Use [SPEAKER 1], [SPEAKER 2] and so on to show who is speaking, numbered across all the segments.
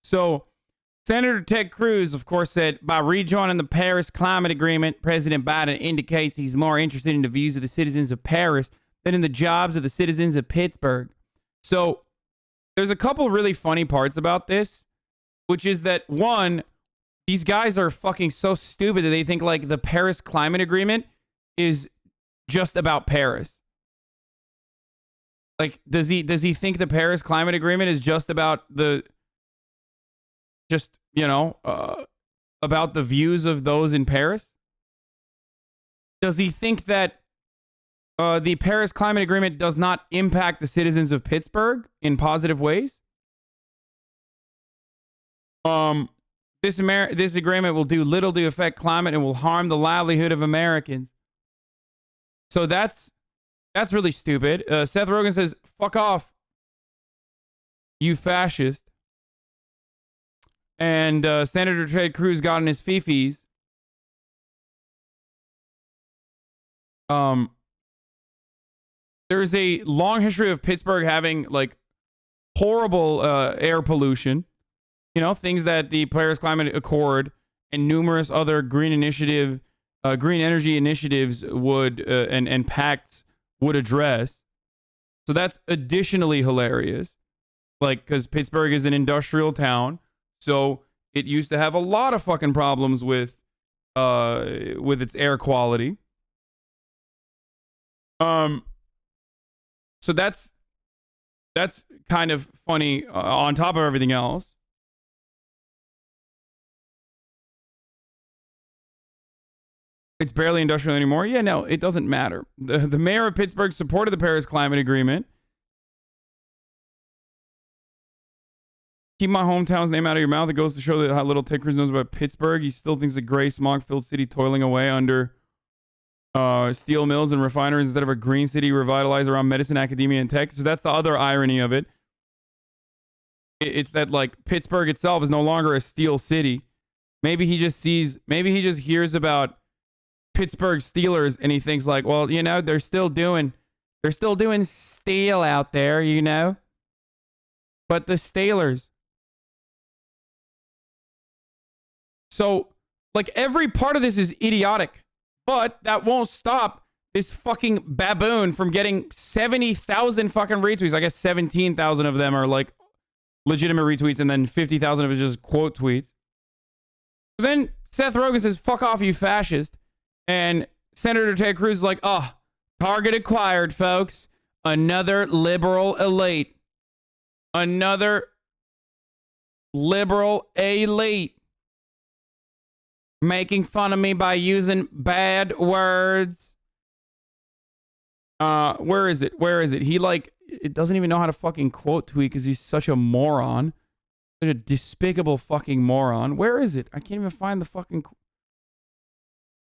[SPEAKER 1] So Senator Ted Cruz, of course, said by rejoining the Paris Climate Agreement, President Biden indicates he's more interested in the views of the citizens of Paris than in the jobs of the citizens of Pittsburgh. So there's a couple really funny parts about this, which is that, one, these guys are fucking so stupid that they think like the Paris Climate Agreement is just about Paris. Like, does he think the Paris Climate Agreement is just about about the views of those in Paris? Does he think that the Paris Climate Agreement does not impact the citizens of Pittsburgh in positive ways? This agreement will do little to affect climate and will harm the livelihood of Americans. So that's really stupid. Seth Rogen says, "Fuck off, you fascist." And Senator Ted Cruz got in his fifis. There's a long history of Pittsburgh having like horrible air pollution. You know, things that the Paris Climate Accord and numerous other green energy initiatives would and pacts would address. So that's additionally hilarious. Like, because Pittsburgh is an industrial town, so it used to have a lot of fucking problems with its air quality. So that's kind of funny on top of everything else. It's barely industrial anymore. Yeah, no, it doesn't matter. The mayor of Pittsburgh supported the Paris Climate Agreement. Keep my hometown's name out of your mouth. It goes to show that how little Ted Cruz knows about Pittsburgh. He still thinks a gray, smog-filled city toiling away under steel mills and refineries instead of a green city revitalized around medicine, academia, and tech. So that's the other irony of it. It's that like Pittsburgh itself is no longer a steel city. Maybe he just hears about Pittsburgh Steelers and he thinks like, well, you know, they're still doing steel out there, you know. But the Steelers. So like every part of this is idiotic, but that won't stop this fucking baboon from getting 70,000 fucking retweets. I guess 17,000 of them are like legitimate retweets and then 50,000 of it is just quote tweets. But then Seth Rogen says, "Fuck off, you fascist." And Senator Ted Cruz is like, "Oh, target acquired, folks. Another liberal elite. Another liberal elite. Making fun of me by using bad words." Where is it? He it doesn't even know how to fucking quote tweet because he's such a moron. Such a despicable fucking moron. Where is it? I can't even find the fucking...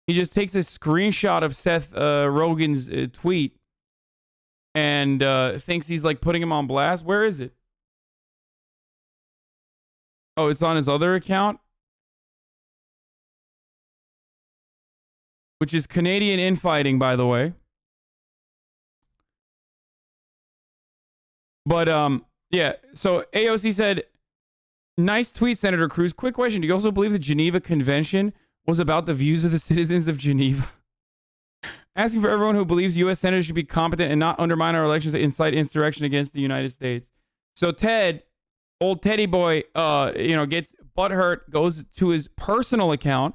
[SPEAKER 1] He just takes a screenshot of Seth Rogen's tweet and thinks he's like putting him on blast. Where is it? Oh, it's on his other account, which is Canadian Infighting, by the way. But yeah. So AOC said, "Nice tweet, Senator Cruz. Quick question: do you also believe the Geneva Convention was about the views of the citizens of Geneva?" Asking for everyone who believes U.S. senators should be competent and not undermine our elections to incite insurrection against the United States. So Ted, old Teddy boy, gets butthurt, goes to his personal account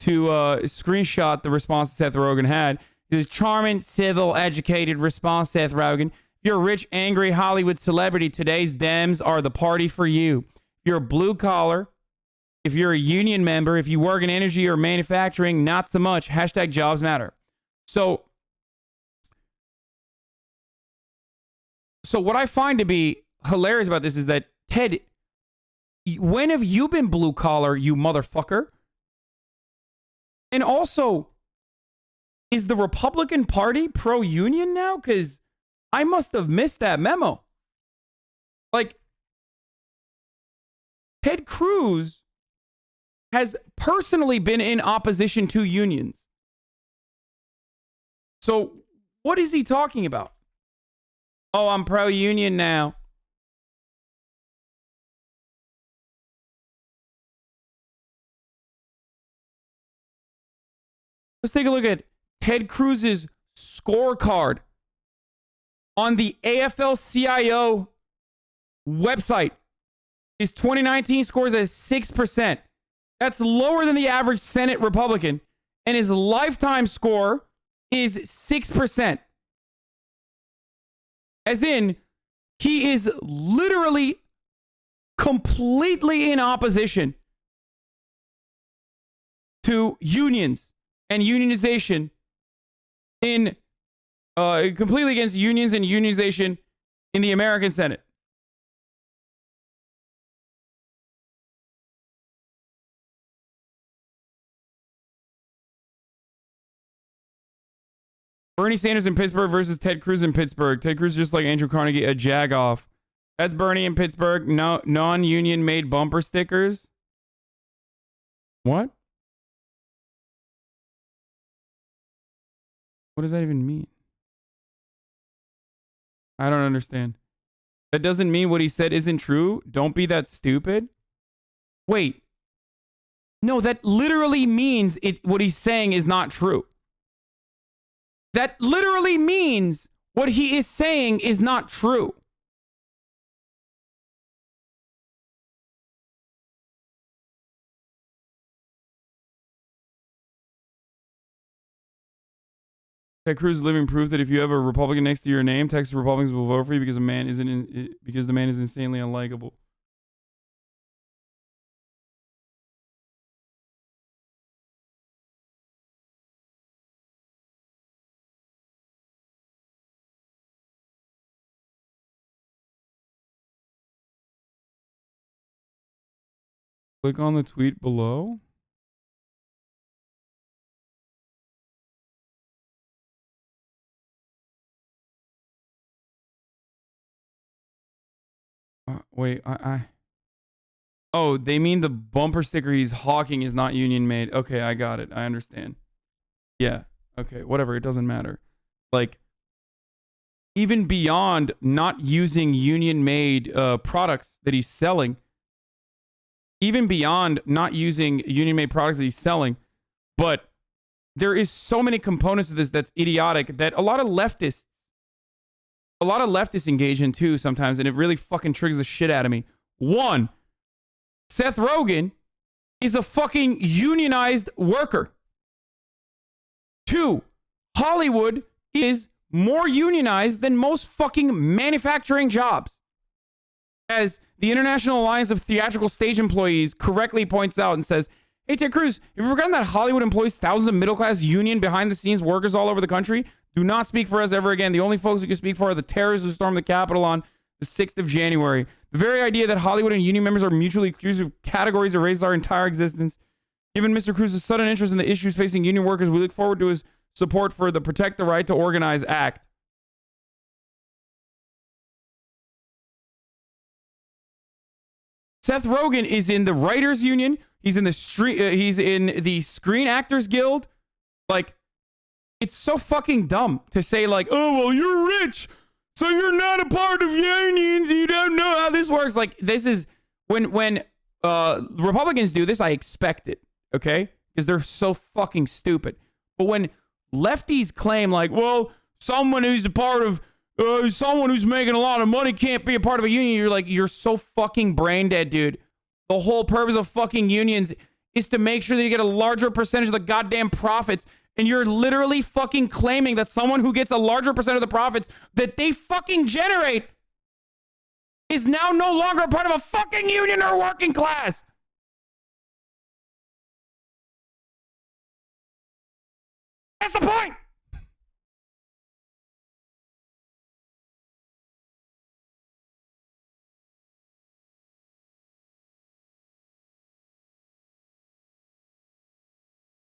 [SPEAKER 1] to screenshot the response Seth Rogen had. His charming, civil, educated response, Seth Rogen. If you're a rich, angry Hollywood celebrity, today's Dems are the party for you. If you're a blue collar, if you're a union member, if you work in energy or manufacturing, not so much. Hashtag jobs matter. So what I find to be hilarious about this is that, Ted, when have you been blue collar, you motherfucker? And also, is the Republican Party pro-union now? Because I must have missed that memo. Like, Ted Cruz has personally been in opposition to unions. So what is he talking about? Oh, I'm pro-union now. Let's take a look at Ted Cruz's scorecard on the AFL-CIO website. His 2019 scores at 6%. That's lower than the average Senate Republican. And his lifetime score is 6%. As in, he is literally completely in opposition to unions and unionization completely against unions and unionization in the American Senate. Bernie Sanders in Pittsburgh versus Ted Cruz in Pittsburgh. Ted Cruz just like Andrew Carnegie, a jag-off. That's Bernie in Pittsburgh. No, non-union made bumper stickers. What? What does that even mean? I don't understand. That doesn't mean what he said isn't true. Don't be that stupid. Wait. No, that literally means what he's saying is not true. That literally means what he is saying is not true. Ted Cruz is living proof that if you have a Republican next to your name, Texas Republicans will vote for you because the man is insanely unlikable. Click on the tweet below. Wait, Oh, they mean the bumper sticker he's hawking is not union made. Okay, I got it. I understand. Yeah. Okay, whatever. It doesn't matter. Like, even beyond not using union made products that he's selling, even beyond not using union made products that he's selling, but there is so many components to this that's idiotic that a lot of leftists engage in too sometimes, and it really fucking triggers the shit out of me. One, Seth Rogen is a fucking unionized worker. Two, Hollywood is more unionized than most fucking manufacturing jobs. As the International Alliance of Theatrical Stage Employees correctly points out and says, hey, Ted Cruz, have you forgotten that Hollywood employs thousands of middle-class union behind-the-scenes workers all over the country? Do not speak for us ever again. The only folks who can speak for are the terrorists who stormed the Capitol on the 6th of January. The very idea that Hollywood and union members are mutually exclusive categories erased our entire existence. Given Mr. Cruz's sudden interest in the issues facing union workers, we look forward to his support for the Protect the Right to Organize Act. Seth Rogen is in the Writers Union. He's in the Screen Actors Guild. Like, it's so fucking dumb to say like, oh, well, you're rich, so you're not a part of unions. You don't know how this works. Like, this is when Republicans do this, I expect it, okay? Because they're so fucking stupid. But when lefties claim like, well, someone who's a part of someone who's making a lot of money can't be a part of a union, you're like, you're so fucking brain dead, dude. The whole purpose of fucking unions is to make sure that you get a larger percentage of the goddamn profits. And you're literally fucking claiming that someone who gets a larger percent of the profits that they fucking generate is now no longer a part of a fucking union or working class. That's the point.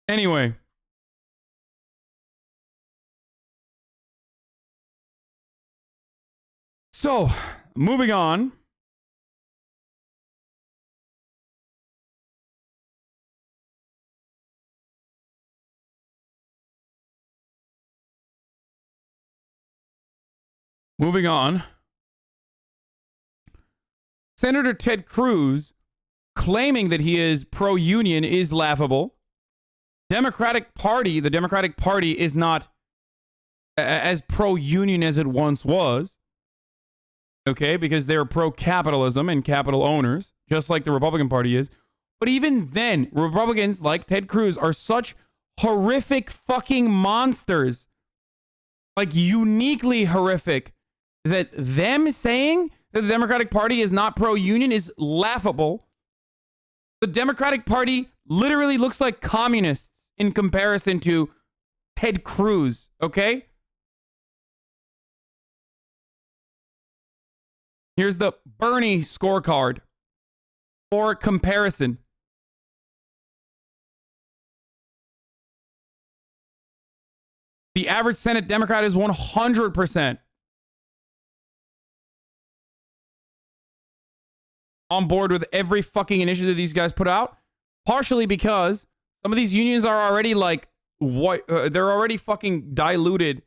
[SPEAKER 1] Anyway. So, moving on. Moving on. Senator Ted Cruz claiming that he is pro-union is laughable. Democratic Party, the Democratic Party is not as pro-union as it once was. Okay, because they're pro-capitalism and capital owners, just like the Republican Party is. But even then, Republicans like Ted Cruz are such horrific fucking monsters. Like, uniquely horrific, that them saying that the Democratic Party is not pro-union is laughable. The Democratic Party literally looks like communists in comparison to Ted Cruz, okay? Here's the Bernie scorecard for comparison. The average Senate Democrat is 100% on board with every fucking initiative these guys put out. Partially because some of these unions are already like, they're already fucking diluted.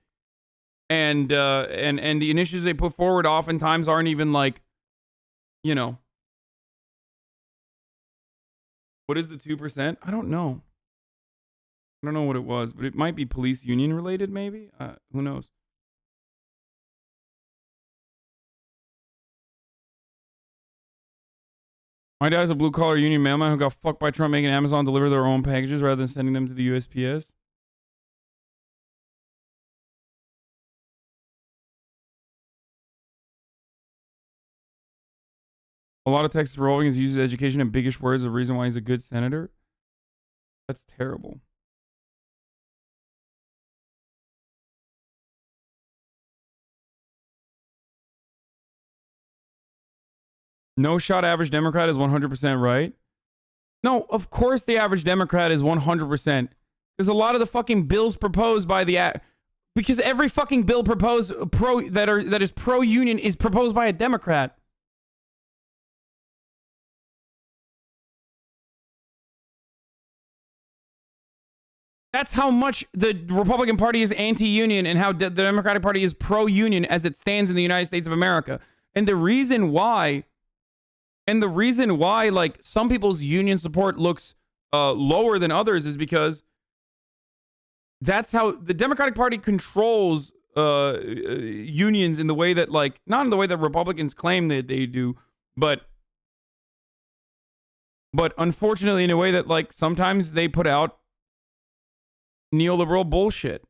[SPEAKER 1] And the initiatives they put forward oftentimes aren't even like, you know. What is the 2%? I don't know. I don't know what it was, but it might be police union related, maybe? Who knows? My dad's a blue-collar union mailman who got fucked by Trump making Amazon deliver their own packages rather than sending them to the USPS. A lot of Texas Republicans use education and biggish words as the reason why he's a good senator. That's terrible. No shot average Democrat is 100% right. No, of course the average Democrat is 100%. There's a lot of the fucking bills proposed by the... because every fucking bill proposed that is pro-union is proposed by a Democrat. That's how much the Republican Party is anti-union and how the Democratic Party is pro-union as it stands in the United States of America. And the reason why, like, some people's union support looks lower than others is because that's how the Democratic Party controls unions in the way that, like, not in the way that Republicans claim that they do, but unfortunately in a way that, like, sometimes they put out neoliberal bullshit.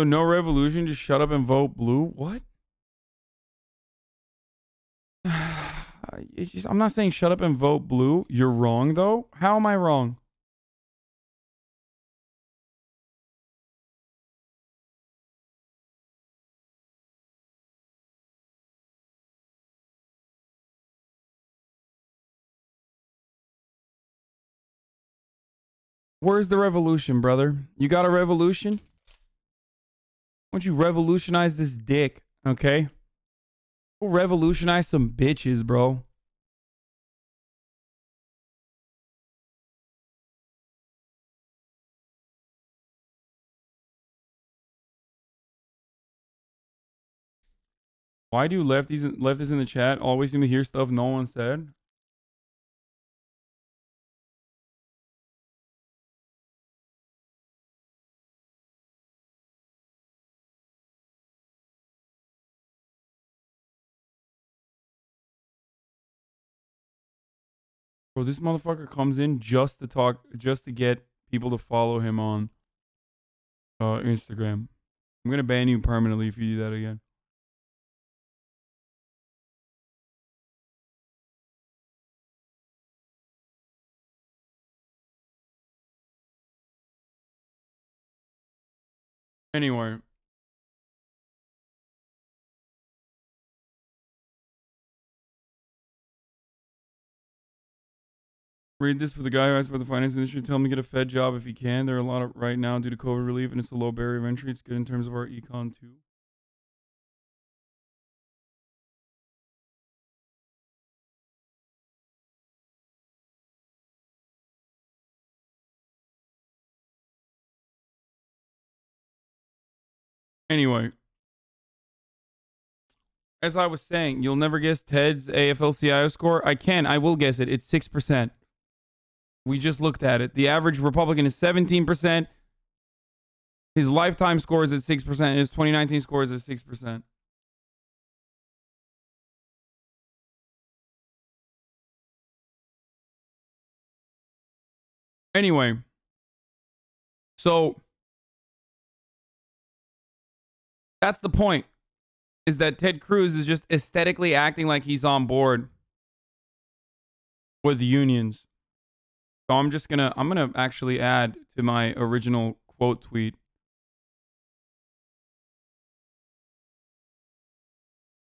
[SPEAKER 1] So no revolution, just shut up and vote blue? What? I'm not saying shut up and vote blue. You're wrong, though. How am I wrong? Where's the revolution, brother? You got a revolution? Why don't you revolutionize this dick, okay? We'll revolutionize some bitches, bro. Why do lefties in the chat always seem to hear stuff no one said? Bro, this motherfucker comes in just to talk, just to get people to follow him on Instagram. I'm gonna ban you permanently if you do that again. Anyway. Read this for the guy who asked about the finance industry. Tell him to get a Fed job if he can. There are a lot of right now due to COVID relief, and it's a low barrier of entry. It's good in terms of our econ too. Anyway, as I was saying, you'll never guess Ted's AFL-CIO score. I will guess it. It's 6%. We just looked at it. The average Republican is 17%. His lifetime score is at 6%. His 2019 score is at 6%. Anyway, so that's the point, is that Ted Cruz is just aesthetically acting like he's on board with unions. So I'm gonna actually add to my original quote tweet